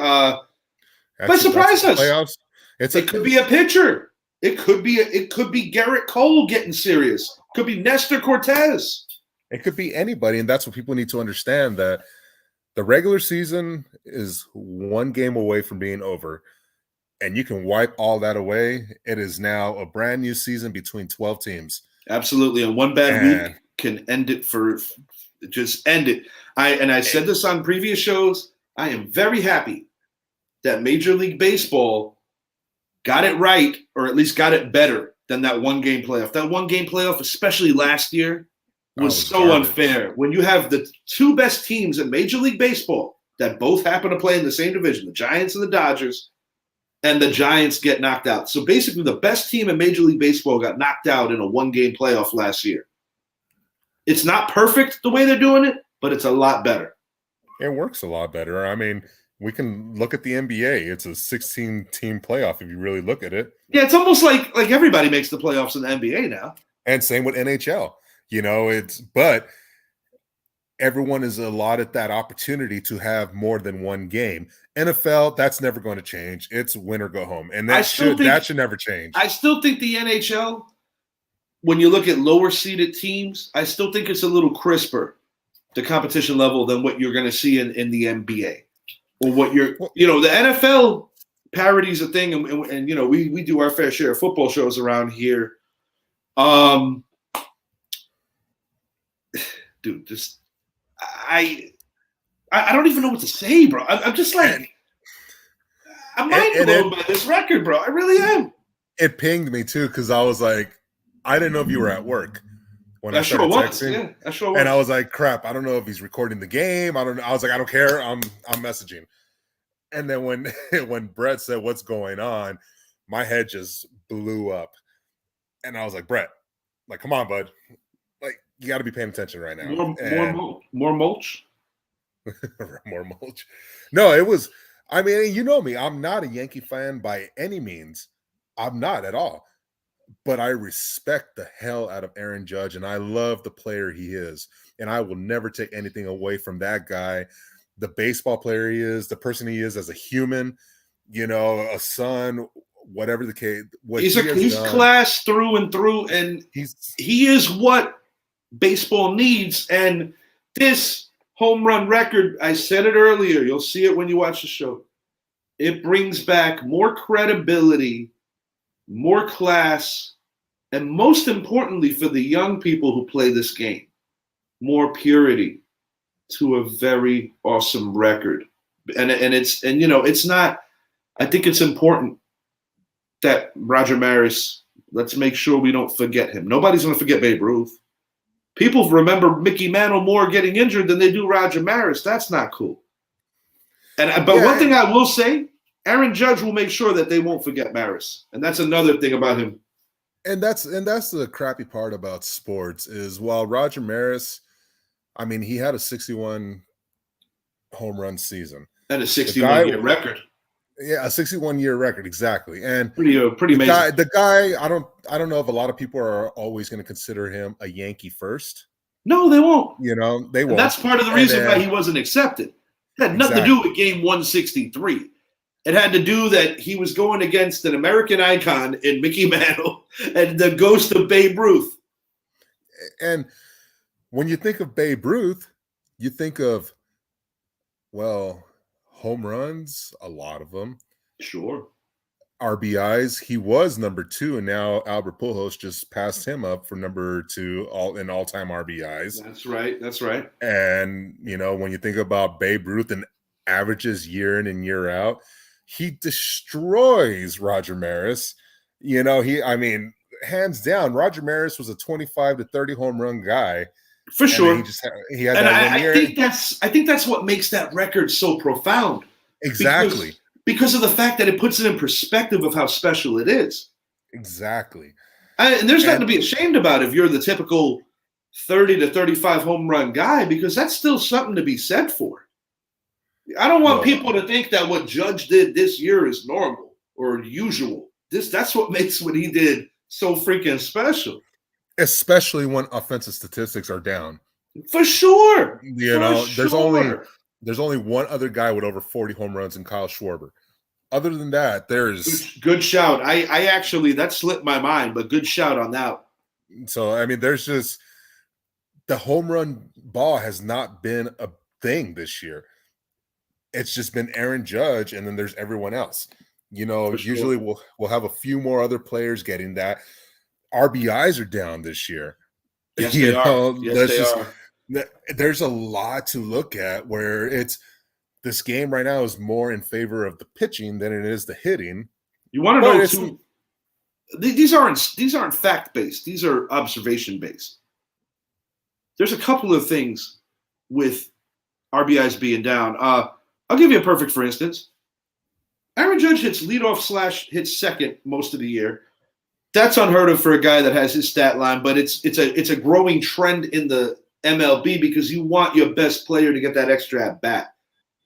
Might surprise us. Playoffs. It could be a pitcher. It could be Garrett Cole getting serious. Could be Nestor Cortez. It could be anybody, and that's what people need to understand, that the regular season is one game away from being over, and you can wipe all that away. It is now a brand new season between 12 teams. Absolutely, and one bad week can end it for Just end it. I said this on previous shows. I am very happy that Major League Baseball got it right, or at least got it better than that one-game playoff. That one-game playoff, especially last year, was so garbage. unfair. When you have the two best teams in Major League Baseball that both happen to play in the same division, the Giants and the Dodgers, and the Giants get knocked out. So basically the best team in Major League Baseball got knocked out in a one-game playoff last year. It's not perfect the way they're doing it, but it's a lot better. It works a lot better. I mean, we can look at the NBA. It's a 16-team playoff if you really look at it. Yeah, it's almost like everybody makes the playoffs in the NBA now. And same with NHL. But everyone is allotted that opportunity to have more than one game. NFL, that's never going to change. It's win or go home. And that should never change. I still think the NHL, when you look at lower seeded teams, I still think it's a little crisper, the competition level, than what you're going to see in the NBA. Or what the NFL parodies a thing, and we do our fair share of football shows around here. Dude, just I don't even know what to say, bro. I'm just like, I'm mind blown by this record, bro. I really am. It pinged me too, because I was like, I didn't know if you were at work when I started texting. Yeah, I sure was. And I was like, crap, I don't know if he's recording the game. I was like, I don't care. I'm messaging. And then when Brett said what's going on, my head just blew up. And I was like, Brett, like, come on, bud. Like, you got to be paying attention right now. More mulch? More mulch. No, it was, I mean, you know me. I'm not a Yankee fan by any means. I'm not at all. But I respect the hell out of Aaron Judge, and I love the player he is. And I will never take anything away from that guy. The baseball player he is, the person he is as a human, a son, whatever the case. He's class through and through, and he is what baseball needs. And this home run record, I said it earlier, you'll see it when you watch the show. It brings back more credibility, more class, and most importantly for the young people who play this game, more purity to a very awesome record. It's not, I think it's important that Roger Maris, let's make sure we don't forget him. Nobody's going to forget Babe Ruth. People remember Mickey Mantle more getting injured than they do Roger Maris. That's not cool. But one thing I will say, Aaron Judge will make sure that they won't forget Maris. And that's another thing about him. And that's the crappy part about sports is while Roger Maris, I mean, he had a 61 home run season. And a 61-year record. Yeah, a 61-year record, exactly. And pretty amazing. The guy, I don't know if a lot of people are always going to consider him a Yankee first. No, they won't. They won't. And that's part of the reason why he wasn't accepted. It had nothing to do with game 163. It had to do that he was going against an American icon in Mickey Mantle and the ghost of Babe Ruth. And when you think of Babe Ruth, you think of, well, home runs, a lot of them. Sure. RBIs, he was number 2, and now Albert Pujols just passed him up for number 2 in all-time RBIs. That's right. And, when you think about Babe Ruth and averages year in and year out, he destroys Roger Maris. Hands down, Roger Maris was a 25 to 30 home run guy. For sure. He had that 1 year. I think that's what makes that record so profound. Exactly. Because of the fact that it puts it in perspective of how special it is. Exactly. And there's nothing to be ashamed about if you're the typical 30 to 35 home run guy, because that's still something to be said for. I don't want people to think that what Judge did this year is normal or usual. That's what makes what he did so freaking special. Especially when offensive statistics are down. For sure. There's only one other guy with over 40 home runs in Kyle Schwarber. Other than that, there's good shout. I actually, that slipped my mind, but good shout on that. So, I mean, there's just the home run ball has not been a thing this year. It's just been Aaron Judge, and then there's everyone else. Usually we'll have a few more other players getting that. RBIs are down this year. Yes, they are. There's a lot to look at where this game right now is more in favor of the pitching than it is the hitting. You want to know too? These aren't fact based. These are observation based. There's a couple of things with RBIs being down. I'll give you a perfect for instance. Aaron Judge hits leadoff / hits second most of the year. That's unheard of for a guy that has his stat line, but it's a growing trend in the MLB because you want your best player to get that extra at bat.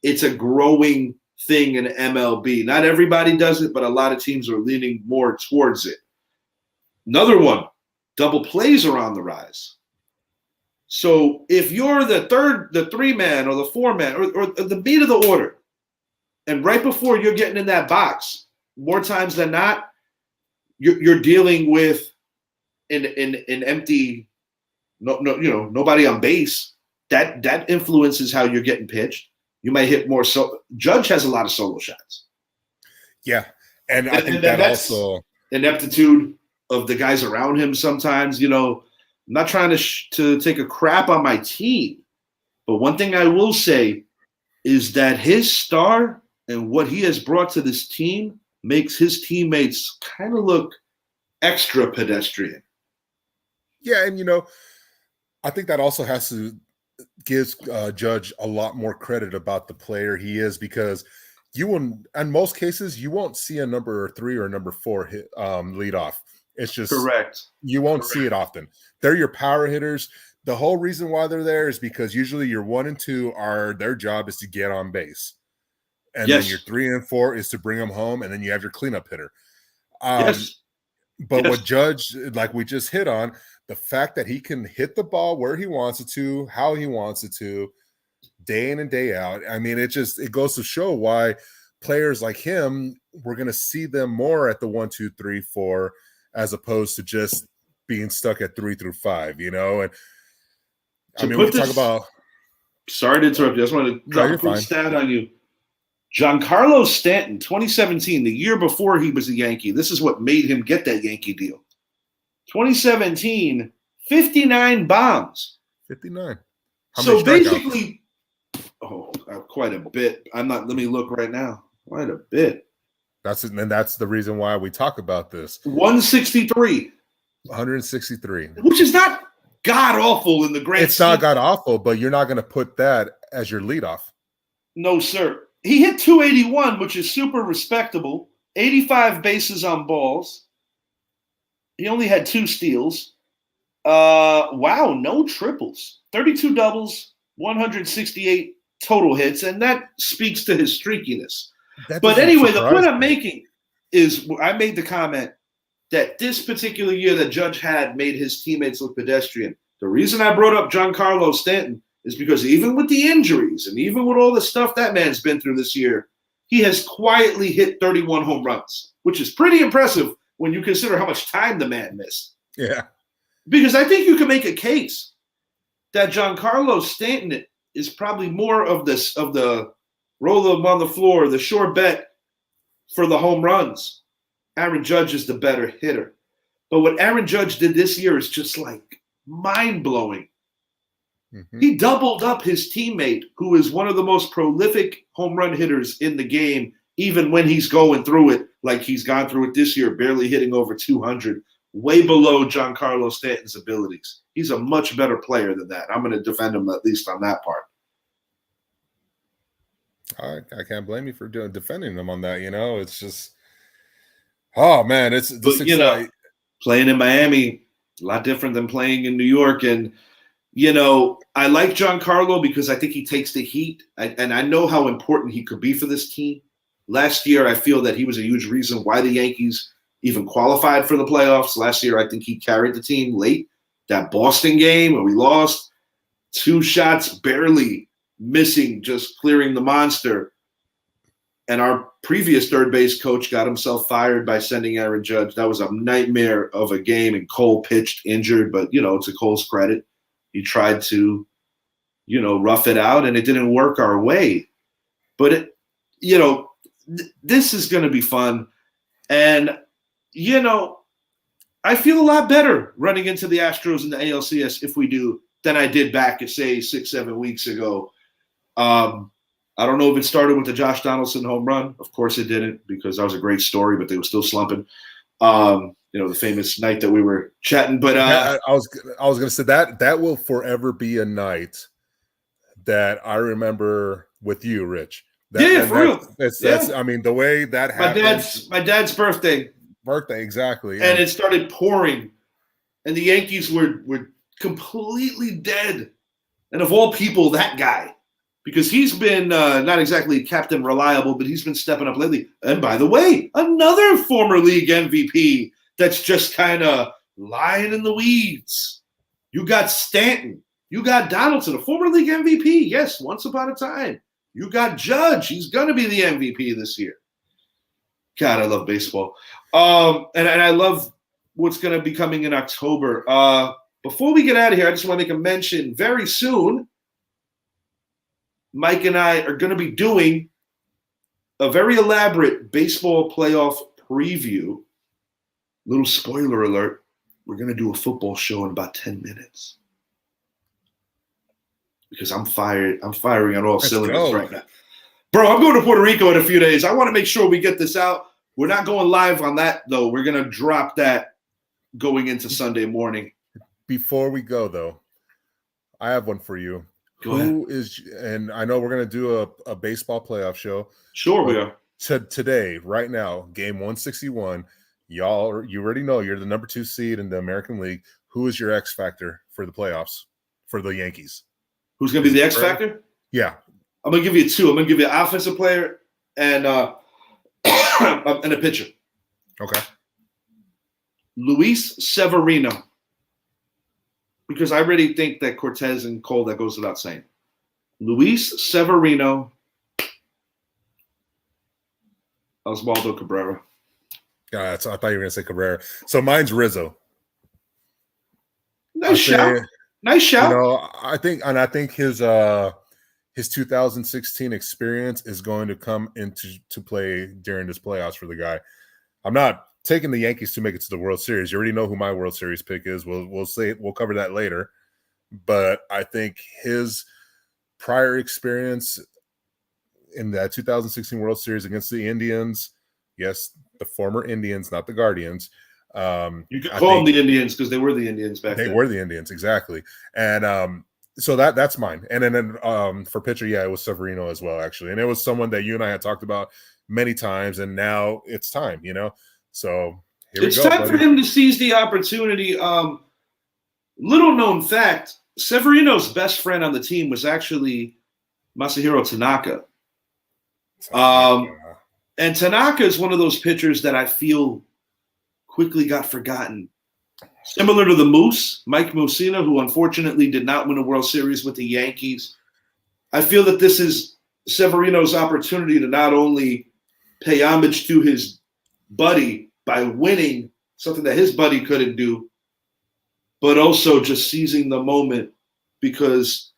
It's a growing thing in MLB. Not everybody does it, but a lot of teams are leaning more towards it. Another one, double plays are on the rise. So if you're the 3-man or the 4-man or the beat of the order, and right before you're getting in that box, more times than not, you're dealing with an empty, nobody on base. That influences how you're getting pitched. You might hit more. Judge has a lot of solo shots. Yeah, and I think that's also ineptitude of the guys around him. Sometimes, I'm not trying to take a crap on my team, but one thing I will say is that his star and what he has brought to this team makes his teammates kind of look extra pedestrian. Yeah, and I think that also has to give Judge a lot more credit about the player he is, because you will, in most cases, you won't see a number 3 or a number 4 hit lead off. It's just correct. You won't see it often. They're your power hitters. The whole reason why they're there is because usually your 1 and 2 their job is to get on base. And then your 3 and 4 is to bring them home, and then you have your cleanup hitter. But what Judge, like we just hit on, the fact that he can hit the ball where he wants it to, how he wants it to, day in and day out. I mean, it goes to show why players like him, we're going to see them more at the 1, 2, 3, 4, as opposed to just being stuck at 3 through 5, And I mean, we can talk about. Sorry to interrupt you. I just want to drop a quick stat on you. Giancarlo Stanton, 2017, the year before he was a Yankee. This is what made him get that Yankee deal. 2017, 59 bombs. 59. So basically, quite a bit. Let me look right now. Quite a bit. That's the reason why we talk about this. 163. 163. Which is not god awful in the grand It's not god awful, but you're not going to put that as your leadoff. No, sir. He hit 281, which is super respectable. 85 bases on balls. He only had 2 steals. Wow, no triples. 32 doubles, 168 total hits, and that speaks to his streakiness. But anyway, the point I'm making is I made the comment that this particular year that Judge had made his teammates look pedestrian. The reason I brought up Giancarlo Stanton is because even with the injuries and even with all the stuff that man's been through this year, he has quietly hit 31 home runs, which is pretty impressive when you consider how much time the man missed. Yeah. Because I think you can make a case that Giancarlo Stanton is probably more of the roll them on the floor, the sure bet for the home runs. Aaron Judge is the better hitter. But what Aaron Judge did this year is just like mind-blowing. Mm-hmm. He doubled up his teammate, who is one of the most prolific home run hitters in the game, even when he's going through it like he's gone through it this year, barely hitting over 200, way below Giancarlo Stanton's abilities. He's a much better player than that. I'm going to defend him at least on that part. I can't blame you for defending them on that. It's just, oh man, playing in Miami, a lot different than playing in New York. And, I like Giancarlo because I think he takes the heat. And I know how important he could be for this team. Last year, I feel that he was a huge reason why the Yankees even qualified for the playoffs. Last year, I think he carried the team late. That Boston game where we lost, 2 shots barely missing, just clearing the monster. And our previous third base coach got himself fired by sending Aaron Judge. That was a nightmare of a game, and Cole pitched injured, but, to Cole's credit, he tried to, rough it out, and it didn't work our way. But, this is going to be fun. And, I feel a lot better running into the Astros in the ALCS if we do than I did back, say, 6-7 weeks ago. I don't know if it started with the Josh Donaldson home run. Of course it didn't, because that was a great story, but they were still slumping. The famous night that we were chatting. But I was going to say that will forever be a night that I remember with you, Rich. For real. That's I mean, the way that happened. My dad's birthday. Exactly. And it started pouring, and the Yankees were completely dead. And of all people, that guy, because he's been not exactly Captain Reliable, but he's been stepping up lately. And by the way, another former league MVP that's just kind of lying in the weeds. You got Stanton. You got Donaldson, a former league MVP. Yes, once upon a time. You got Judge. He's going to be the MVP this year. God, I love baseball. And I love what's going to be coming in October. Before we get out of here, I just want to make a mention. Very soon, Mike and I are going to be doing a very elaborate baseball playoff preview. Little spoiler alert. We're going to do a football show in about 10 minutes. Because I'm firing on all cylinders right now. Bro, I'm going to Puerto Rico in a few days. I want to make sure we get this out. We're not going live on that, though. We're going to drop that going into Sunday morning. Before we go, though, I have one for you. Go ahead. And I know we're going to do a baseball playoff show. Sure we are. Today, right now, game 161, you already know you're the number 2 seed in the American League. Who is your X factor for the playoffs for the Yankees? Who's going to be the X factor? Yeah. I'm going to give you 2. I'm going to give you an offensive player and a pitcher. Okay. Luis Severino. Because I really think that Cortez and Cole, that goes without saying. Luis Severino. Oswaldo Cabrera. I thought you were going to say Cabrera. So mine's Rizzo. Nice shout. Nice shout. I think his 2016 experience is going to come into play during this playoffs for the guy. I'm not taking the Yankees to make it to the World Series. You already know who my World Series pick is. We'll cover that later. But I think his prior experience in that 2016 World Series against the Indians, yes, the former Indians, not the Guardians. You could call them the Indians because they were the Indians back then. They were the Indians, exactly. And so that's mine. And then for pitcher, it was Severino as well, actually. And it was someone that you and I had talked about many times, and now it's time, So here we go. It's time for him to seize the opportunity. Little known fact, Severino's best friend on the team was actually Masahiro Tanaka. And Tanaka is one of those pitchers that I feel quickly got forgotten. Similar to the Moose, Mike Mussina, who unfortunately did not win a World Series with the Yankees. I feel that this is Severino's opportunity to not only pay homage to his buddy by winning something that his buddy couldn't do, but also just seizing the moment, because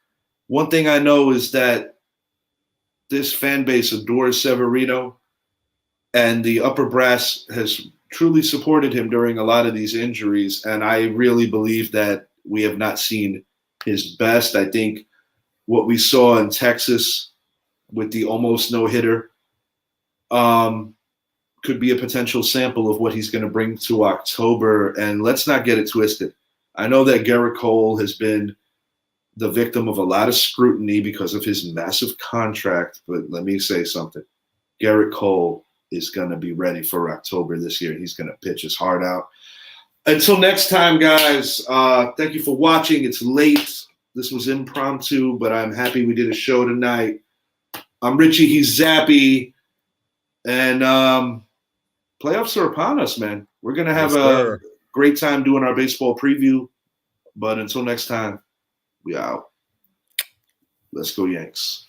one thing I know is that this fan base adores Severino, and the upper brass has truly supported him during a lot of these injuries. And I really believe that we have not seen his best. I think what we saw in Texas with the almost no-hitter could be a potential sample of what he's going to bring to October. And let's not get it twisted. I know that Garrett Cole has been the victim of a lot of scrutiny because of his massive contract, but let me say something. Garrett Cole is going to be ready for October this year. He's going to pitch his heart out. Until next time, guys, thank you for watching. It's late. This was impromptu, but I'm happy we did a show tonight. I'm Richie. He's Zappy. And playoffs are upon us, man. We're going to have a great time doing our baseball preview. But until next time, we out. Let's go, Yanks.